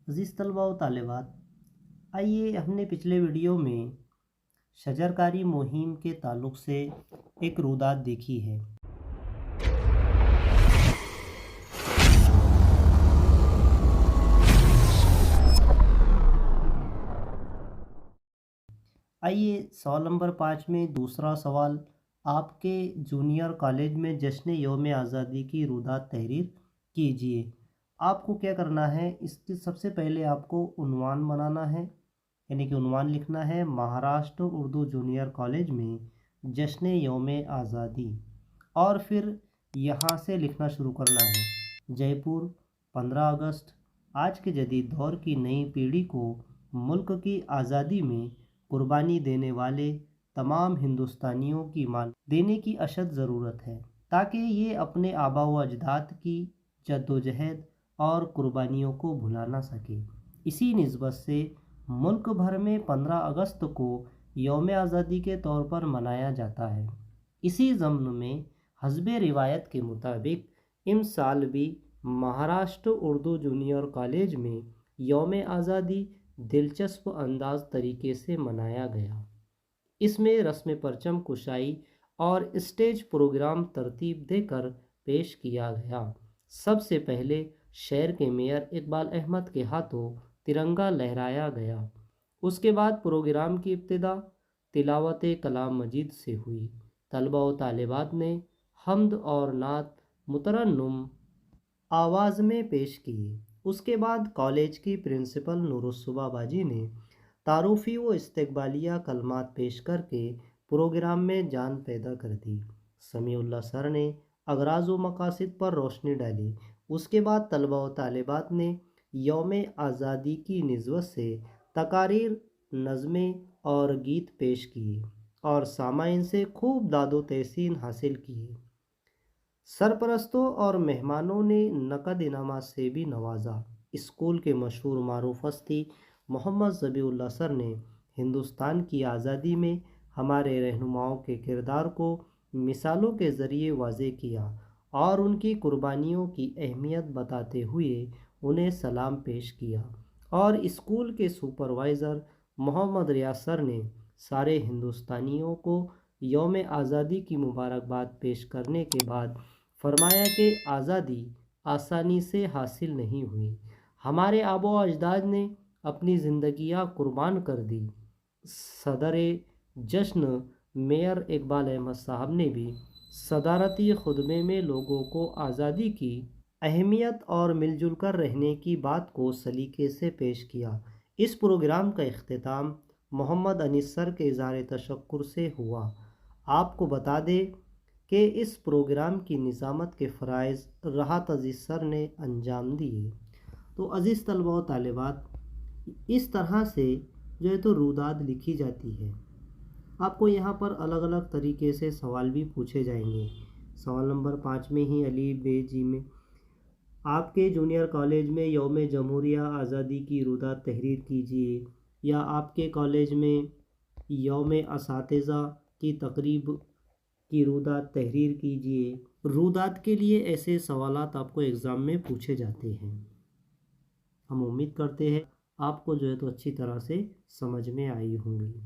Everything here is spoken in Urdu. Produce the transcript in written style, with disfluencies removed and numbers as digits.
عزیز طلباء و طالبات، آئیے ہم نے پچھلے ویڈیو میں شجرکاری مہم کے تعلق سے ایک رودات دیکھی ہے۔ آئیے سوال نمبر 5 میں دوسرا سوال، آپ کے جونیئر کالج میں جشن یوم آزادی کی رودات تحریر کیجیے۔ آپ کو کیا کرنا ہے، اس کی سب سے پہلے آپ کو عنوان بنانا ہے، یعنی کہ عنوان لکھنا ہے مہاراشٹر اردو جونیئر کالج میں جشن یوم آزادی، اور پھر یہاں سے لکھنا شروع کرنا ہے جے پور 15 اگست، آج کے جدید دور کی نئی پیڑھی کو ملک کی آزادی میں قربانی دینے والے تمام ہندوستانیوں کی مان دینے کی اشد ضرورت ہے، تاکہ یہ اپنے آباء و اجداد کی جدوجہد اور قربانیوں کو بھلا نہ سکے۔ اسی نسبت سے ملک بھر میں 15 اگست کو یوم آزادی کے طور پر منایا جاتا ہے۔ اسی ضمن میں حسب روایت کے مطابق اس سال بھی مہاراشٹر اردو جونیئر کالج میں یوم آزادی دلچسپ انداز طریقے سے منایا گیا۔ اس میں رسم پرچم کشائی اور اسٹیج پروگرام ترتیب دے کر پیش کیا گیا۔ سب سے پہلے شہر کے میئر اقبال احمد کے ہاتھوں ترنگا لہرایا گیا۔ اس کے بعد پروگرام کی ابتدا تلاوت کلام مجید سے ہوئی۔ طلباء و طالبات نے حمد اور نعت مترنم آواز میں پیش کیے۔ اس کے بعد کالج کی پرنسپل نورالصبح باجی نے تعارفی و استقبالیہ کلمات پیش کر کے پروگرام میں جان پیدا کر دی۔ سمیع اللہ سر نے اغراض و مقاصد پر روشنی ڈالی۔ اس کے بعد طلباء و طالبات نے یوم آزادی کی نسبت سے تقاریر، نظمیں اور گیت پیش کیے اور سامعین سے خوب داد و تحسین حاصل کیے۔ سرپرستوں اور مہمانوں نے نقد انعامات سے بھی نوازا۔ اسکول کے مشہور معروف ہستی محمد ذبیح اللہ سر نے ہندوستان کی آزادی میں ہمارے رہنماؤں کے کردار کو مثالوں کے ذریعے واضح کیا اور ان کی قربانیوں کی اہمیت بتاتے ہوئے انہیں سلام پیش کیا، اور اسکول کے سپروائزر محمد ریاض سر نے سارے ہندوستانیوں کو یوم آزادی کی مبارکباد پیش کرنے کے بعد فرمایا کہ آزادی آسانی سے حاصل نہیں ہوئی، ہمارے آباء و اجداد نے اپنی زندگیاں قربان کر دی۔ صدر جشن میئر اقبال احمد صاحب نے بھی صدارتی خطبے میں لوگوں کو آزادی کی اہمیت اور مل جل کر رہنے کی بات کو سلیقے سے پیش کیا۔ اس پروگرام کا اختتام محمد انیس سر کے اظہار تشکر سے ہوا۔ آپ کو بتا دیں کہ اس پروگرام کی نظامت کے فرائض راحت عزیز سر نے انجام دیے۔ تو عزیز طلباء و طالبات، اس طرح سے جو ہے تو رودات لکھی جاتی ہے۔ آپ کو یہاں پر الگ الگ طریقے سے سوال بھی پوچھے جائیں گے۔ سوال نمبر 5 میں ہی علی بے جی میں آپ کے جونیئر کالج میں یوم جمہوریہ آزادی کی رودات تحریر کیجیے، یا آپ کے کالج میں یوم اساتذہ کی تقریب کی رودات تحریر کیجیے۔ رودات کے لیے ایسے سوالات آپ کو ایگزام میں پوچھے جاتے ہیں۔ ہم امید کرتے ہیں آپ کو جو ہے تو اچھی طرح سے سمجھ میں آئی ہوں گی۔